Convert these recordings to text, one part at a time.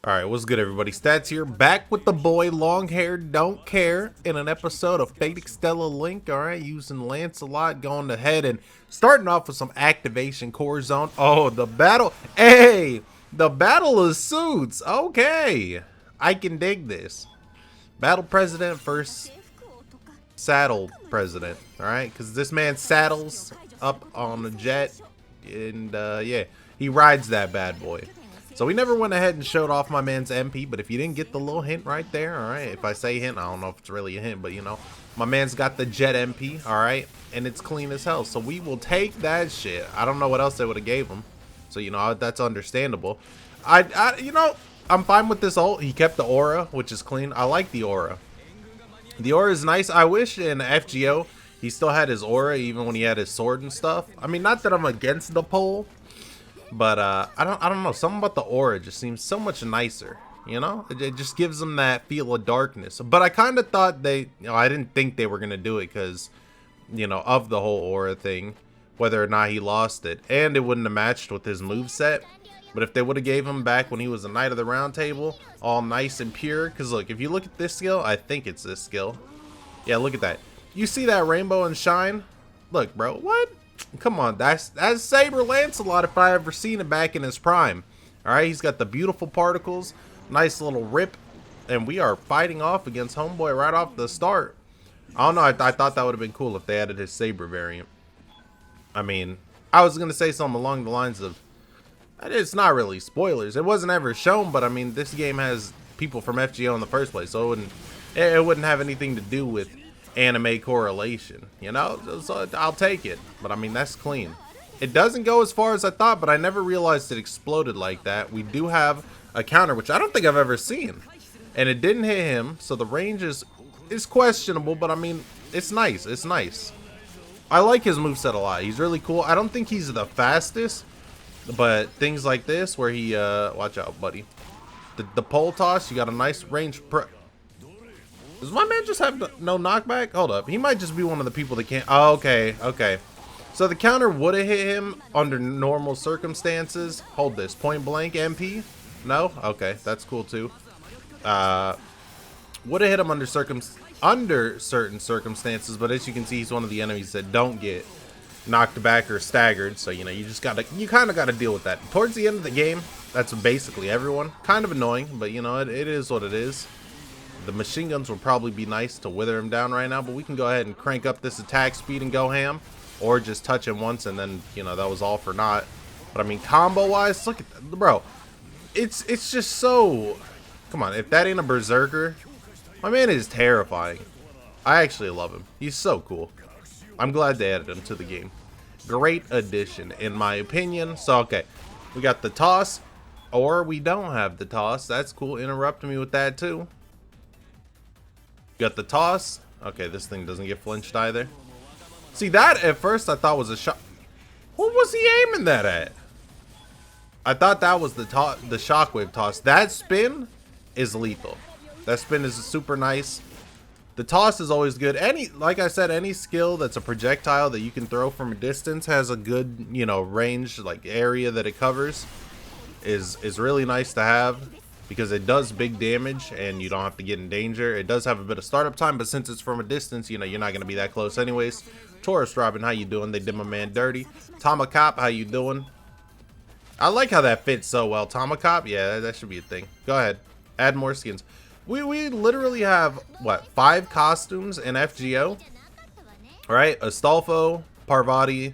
Alright, what's good everybody? Stats here, back with the boy long hair don't care in an episode of Fate Extella Link, alright, using Lancelot, going ahead and starting off with some activation core zone. Oh, the battle, hey, the battle of suits, okay, I can dig this. Battle president versus saddle president, alright, because this man saddles up on the jet, and yeah, he rides that bad boy. So we never went ahead and showed off my man's MP, but if you didn't get the little hint right there, alright, if I say hint, I don't know if it's really a hint, but you know, my man's got the jet MP, alright, and it's clean as hell, so we will take that shit. I don't know what else they would have gave him, so you know, that's understandable. You know, I'm fine with this ult. He kept the aura, which is clean. I like the aura. The aura is nice. I wish in FGO he still had his aura even when he had his sword and stuff. I mean, not that I'm against the pole, but I don't know, something about the aura just seems so much nicer, you know. It just gives them that feel of darkness. But I kind of thought I didn't think they were gonna do it because, you know, of the whole aura thing, whether or not he lost it, and it wouldn't have matched with his moveset. But if they would have gave him back when he was a Knight of the Round Table, all nice and pure, because look, if you look at this skill, I think it's this skill. Yeah, look at that. You see that rainbow and shine? Look, bro, what? Come on, that's Saber Lancelot if I ever seen it back in his prime. Alright, he's got the beautiful particles, nice little rip, and we are fighting off against homeboy right off the start. I don't know, I thought that would have been cool if they added his Saber variant. I mean, I was going to say something along the lines of, it's not really spoilers, it wasn't ever shown, but I mean, this game has people from FGO in the first place, so it wouldn't have anything to do with anime correlation, you know, so I'll take it. But I mean, that's clean. It doesn't go as far as I thought, but I never realized it exploded like that. We do have a counter, which I don't think I've ever seen, and it didn't hit him, so the range is questionable, but I mean, it's nice. It's nice. I like his moveset a lot. He's really cool. I don't think he's the fastest, but things like this where he watch out, buddy, the pole toss, you got a nice range. Does my man just have no knockback? Hold up. He might just be one of the people that can't. Oh, okay. Okay. So the counter would have hit him under normal circumstances. Hold this. Point blank MP? No? Okay. That's cool too. Would have hit him under certain circumstances, but as you can see, he's one of the enemies that don't get knocked back or staggered. So, you know, you kind of got to deal with that. Towards the end of the game, that's basically everyone. Kind of annoying, but you know, it is what it is. The machine guns will probably be nice to wither him down right now, but we can go ahead and crank up this attack speed and go ham, or just touch him once and then, you know, that was all for naught. But I mean, combo wise, look at that, bro. It's just so, come on, if that ain't a berserker, my man is terrifying. I actually love him. He's so cool. I'm glad they added him to the game. Great addition in my opinion. So okay, we got the toss, or we don't have the toss. That's cool. Interrupt me with that too. Got the toss. Okay, this thing doesn't get flinched either. See, that at first I thought was a shot. What was he aiming that at? I thought that was the shockwave toss. That spin is lethal. That spin is super nice. The toss is always good. Like I said, any skill that's a projectile that you can throw from a distance has a good, you know, range, like area that it covers is really nice to have, because it does big damage and you don't have to get in danger. It does have a bit of startup time, but since it's from a distance, you know, you're not going to be that close anyways. Taurus Robin, how you doing? They did my man dirty. Tomakop, how you doing? I like how that fits so well. Tomakop, yeah, that should be a thing. Go ahead, add more skins. We literally have, what, 5 costumes in FGO? Alright, Astolfo, Parvati,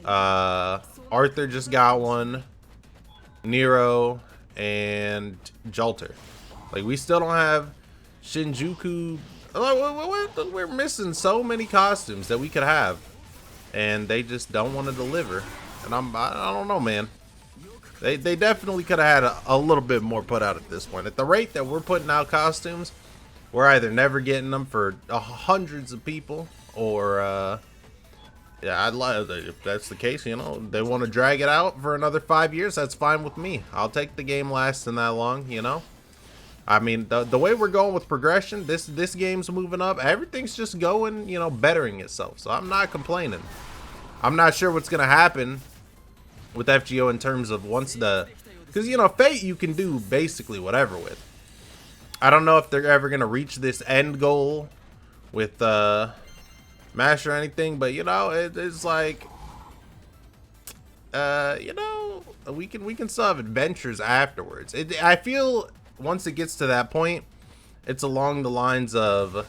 Arthur just got one, Nero, and Jolter. Like, we still don't have Shinjuku. We're missing so many costumes that we could have, and they just don't want to deliver. And I don't know, man. They definitely could have had a little bit more put out at this point. At the rate that we're putting out costumes, we're either never getting them for hundreds of people, or yeah, if that's the case, you know, they want to drag it out for another 5 years, that's fine with me. I'll take the game lasting that long, you know. I mean, the way we're going with progression, this game's moving up. Everything's just going, you know, bettering itself. So I'm not complaining. I'm not sure what's gonna happen with FGO in terms of once the Because, you know, Fate you can do basically whatever with. I don't know if they're ever going to reach this end goal with Mash or anything, but, you know, it's like, you know, we can still have adventures afterwards. I feel once it gets to that point, it's along the lines of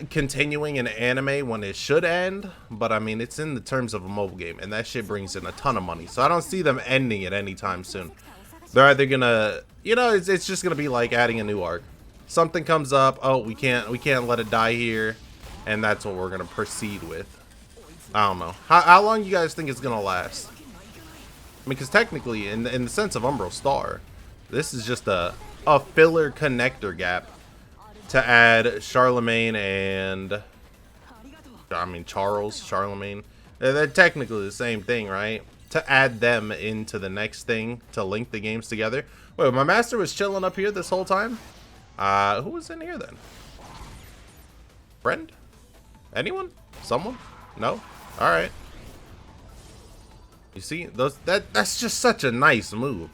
continuing an anime when it should end, but I mean, it's in the terms of a mobile game, and that shit brings in a ton of money, so I don't see them ending it anytime soon. They're either gonna, you know, it's just gonna be like adding a new arc. Something comes up, oh, we can't let it die here, and that's what we're gonna proceed with. I don't know. How long you guys think it's gonna last? I mean, because technically, in the sense of Umbral Star, this is just a filler connector gap to add Charlemagne and, I mean, Charlemagne. They're technically the same thing, right? To add them into the next thing to link the games together. Wait, my master was chilling up here this whole time? Who was in here then? Friend? Anyone? Someone? No? Alright. You see, that's just such a nice move.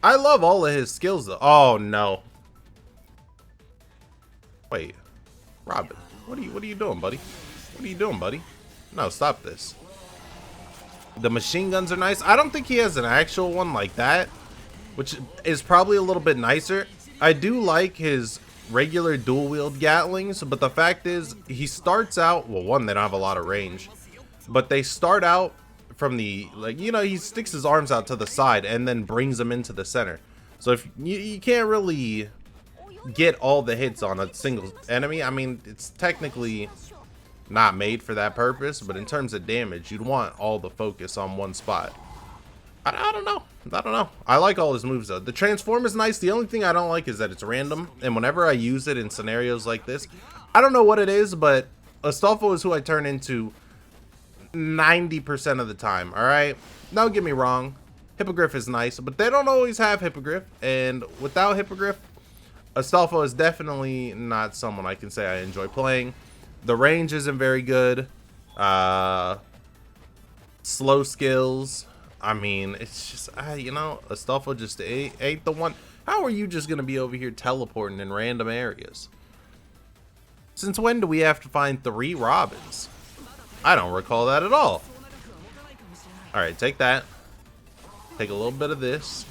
I love all of his skills though. Oh no. Wait, Robin, what are you doing, buddy? What are you doing, buddy? No, stop this. The machine guns are nice. I don't think he has an actual one like that, which is probably a little bit nicer. I do like his regular dual wield Gatlings, but the fact is he starts out, well, one, they don't have a lot of range, but they start out from the, like, you know, he sticks his arms out to the side and then brings them into the center. So if you can't really get all the hits on a single enemy. I mean, it's technically not made for that purpose, but in terms of damage, you'd want all the focus on one spot. I don't know. I like all his moves though. The transform is nice. The only thing I don't like is that it's random, and whenever I use it in scenarios like this, I don't know what it is, but Astolfo is who I turn into 90% of the time. All right, don't get me wrong, Hippogriff is nice, but they don't always have Hippogriff, and without Hippogriff, Astolfo is definitely not someone I can say I enjoy playing. The range isn't very good. Slow skills. I mean, it's just, you know, Astolfo just ain't the one. How are you just going to be over here teleporting in random areas? Since when do we have to find 3 Robins? I don't recall that at all. Alright, take that. Take a little bit of this.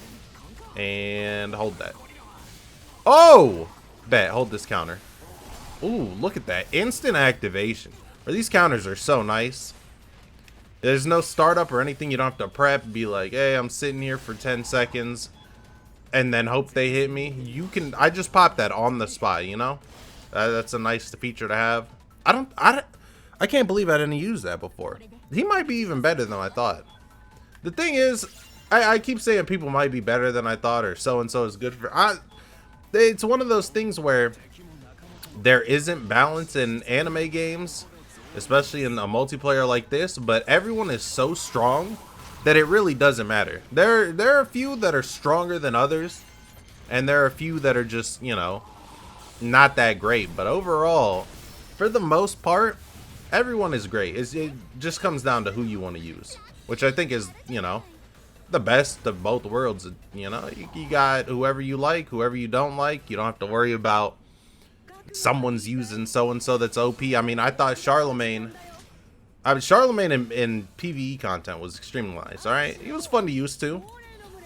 And hold that. Oh! Bet, hold this counter. Ooh, look at that. Instant activation. These counters are so nice. There's no startup or anything. You don't have to prep. Be like, hey, I'm sitting here for 10 seconds. And then hope they hit me. You can, I just popped that on the spot, you know? That's a nice feature to have. I can't believe I didn't use that before. He might be even better than I thought. The thing is, I keep saying people might be better than I thought, or so-and-so is good for... It's one of those things where there isn't balance in anime games, especially in a multiplayer like this, but everyone is so strong that it really doesn't matter. There are a few that are stronger than others, and there are a few that are just, you know, not that great. But overall, for the most part, everyone is great. It just comes down to who you want to use, which I think is, you know, the best of both worlds. You know, you got whoever you like, whoever you don't like. You don't have to worry about someone's using so-and-so that's OP. I mean, I thought Charlemagne in PvE content was extremely nice. All right, he was fun to use too,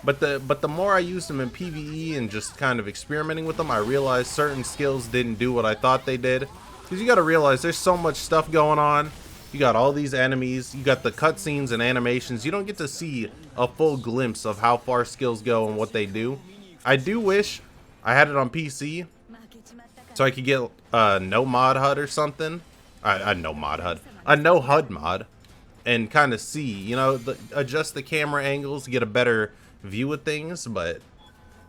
but the more I used him in PvE and just kind of experimenting with them, I realized certain skills didn't do what I thought they did. Because you got to realize there's so much stuff going on. You got all these enemies, you got the cutscenes and animations. You don't get to see a full glimpse of how far skills go and what they do. I do wish I had it on PC so I could get a no mod HUD or something. A no HUD mod, and kind of see, you know, adjust the camera angles to get a better view of things. But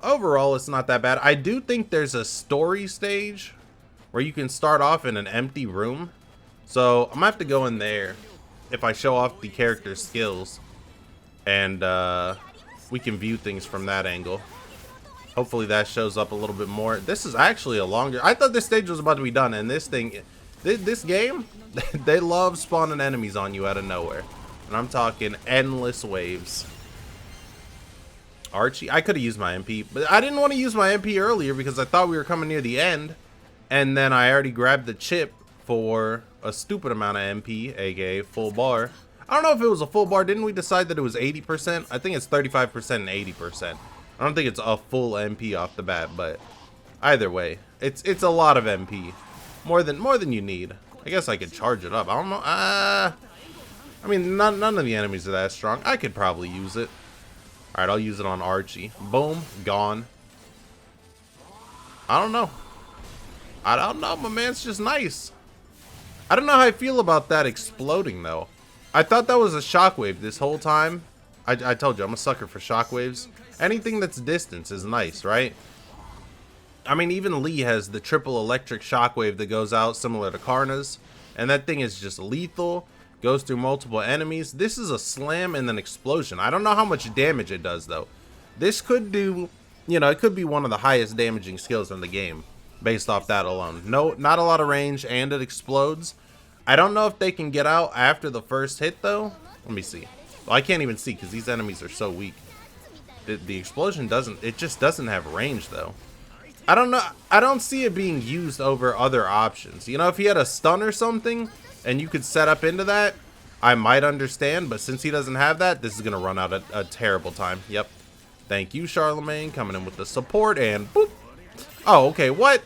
overall, it's not that bad. I do think there's a story stage where you can start off in an empty room. So I'm gonna have to go in there if I show off the character's skills, and we can view things from that angle. Hopefully that shows up a little bit more. This is actually a longer... I thought this stage was about to be done, and this thing... This game, they love spawning enemies on you out of nowhere. And I'm talking endless waves. Archie, I could have used my MP, but I didn't want to use my MP earlier because I thought we were coming near the end. And then I already grabbed the chip for a stupid amount of MP, aka full bar. I don't know if it was a full bar. Didn't we decide that it was 80%? I think it's 35% and 80%. I don't think it's a full MP off the bat, but either way, it's a lot of MP. More than you need. I guess I could charge it up. I don't know. I mean, none of the enemies are that strong. I could probably use it. Alright, I'll use it on Archie. Boom, gone. I don't know. I don't know, my man's just nice. I don't know how I feel about that exploding, though. I thought that was a shockwave this whole time. I told you, I'm a sucker for shockwaves. Anything that's distance is nice, right? I mean, even Lee has the triple electric shockwave that goes out similar to Karna's. And that thing is just lethal. Goes through multiple enemies. This is a slam and an explosion. I don't know how much damage it does, though. This could do, you know, it could be one of the highest damaging skills in the game. Based off that alone. No, not a lot of range, and it explodes. I don't know if they can get out after the first hit, though. Let me see. Well, I can't even see because these enemies are so weak. The explosion doesn't, it just doesn't have range, though. I don't know. I don't see it being used over other options. You know, if he had a stun or something, and you could set up into that, I might understand. But since he doesn't have that, this is going to run out at a terrible time. Yep. Thank you, Charlemagne, coming in with the support, and boop. Oh, okay, what?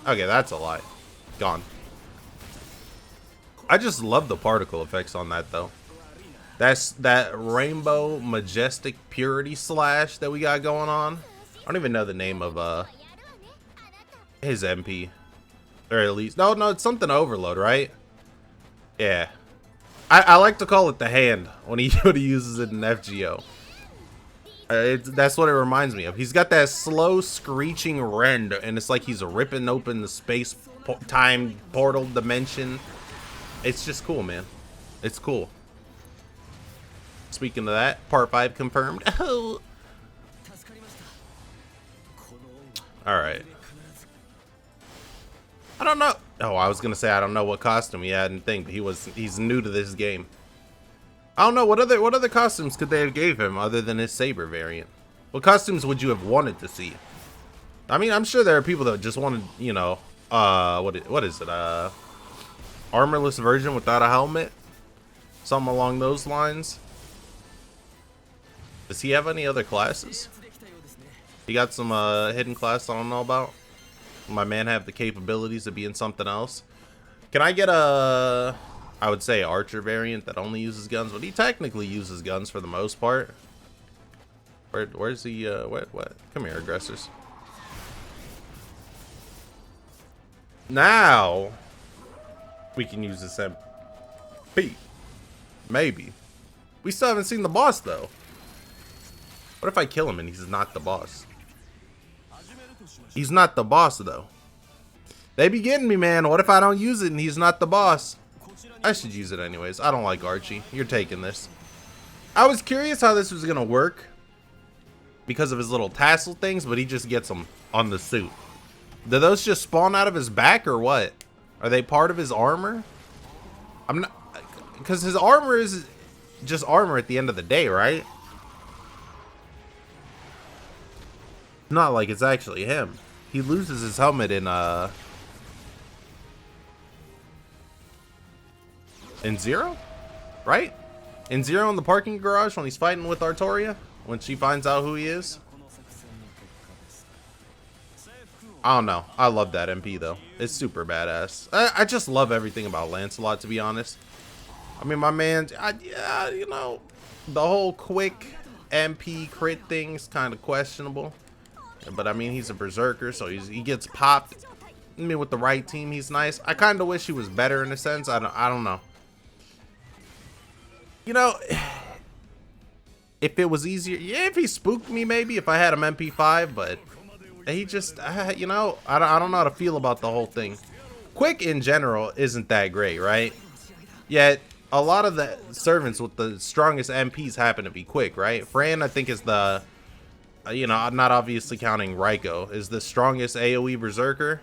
Okay, that's a lie. Gone. I just love the particle effects on that, though. That's that rainbow majestic purity slash that we got going on. I don't even know the name of his MP. Or at least, no, it's something overload, right? Yeah. I like to call it the hand when he uses it in FGO. That's what it reminds me of. He's got that slow screeching rend, and it's like he's ripping open the space time portal dimension. It's just cool, man. It's cool. Speaking of that, part 5 confirmed. Oh. Alright. I don't know. Oh, I was gonna say I don't know what costume he had and think, but he's new to this game. I don't know, what other costumes could they have gave him other than his saber variant? What costumes would you have wanted to see? I mean, I'm sure there are people that just wanted, you know, what is it? Armorless version without a helmet? Something along those lines. Does he have any other classes? He got some hidden class I don't know about. My man have the capabilities of being something else. Can I get a, I would say, archer variant that only uses guns, but he technically uses guns for the most part. Where's the what? Come here, aggressors. Now we can use this MP. Maybe. We still haven't seen the boss though. What if I kill him and he's not the boss? He's not the boss though. They be getting me, man. What if I don't use it and he's not the boss? I should use it anyways. I don't like Archie. You're taking this. I was curious how this was gonna work because of his little tassel things, but he just gets them on the suit. Do those just spawn out of his back or what? Are they part of his armor? I'm not, because his armor is just armor at the end of the day, right? Not like it's actually him. He loses his helmet in Zero? Right? In Zero in the parking garage when he's fighting with Artoria? When she finds out who he is? I don't know. I love that MP though. It's super badass. I just love everything about Lancelot, to be honest. I mean, my man, yeah, you know, the whole quick MP crit thing's kind of questionable. But I mean, he's a berserker, so he gets popped. I mean, with the right team, he's nice. I kind of wish he was better in a sense. I don't know. You know, if it was easier, yeah, if he spooked me, maybe if I had him MP5, but he just, you know, I don't know how to feel about the whole thing. Quick in general isn't that great, right? Yet a lot of the servants with the strongest MPs happen to be quick, right? Fran, I think, is the, you know, I'm not obviously counting Raiko, is the strongest AoE berserker.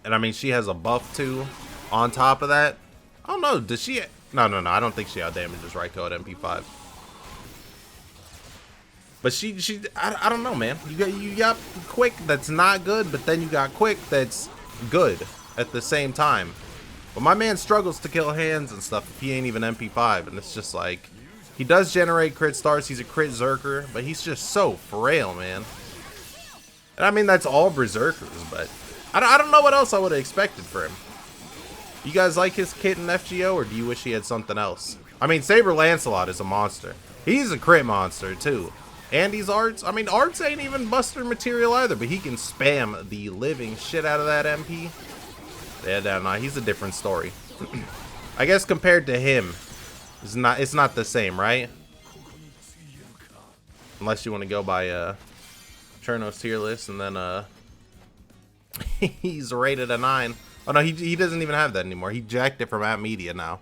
And I mean, she has a buff too on top of that. I don't know, does she? No, I don't think she outdamages Raiko at MP5. But I don't know, man. You got quick that's not good, but then you got quick that's good at the same time. But my man struggles to kill hands and stuff if he ain't even MP5, and it's just like, he does generate crit stars, he's a crit Zerker, but he's just so frail, man. And I mean, that's all Berserkers, but I don't know what else I would have expected for him. You guys like his kit in FGO, or do you wish he had something else? I mean, Saber Lancelot is a monster. He's a crit monster, too. And he's Arts. I mean, Arts ain't even Buster material either, but he can spam the living shit out of that MP. Yeah, no, he's a different story. I guess compared to him, it's not the same, right? Unless you want to go by Cherno's tier list, and then he's rated a 9. Oh no, he doesn't even have that anymore. He jacked it from At Media now.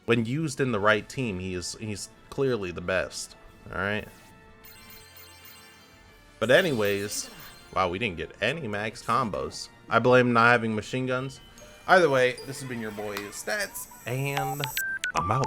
When used in the right team, he's clearly the best. All right. But anyways, wow, we didn't get any max combos. I blame not having machine guns. Either way, this has been your boy Stats, and I'm out.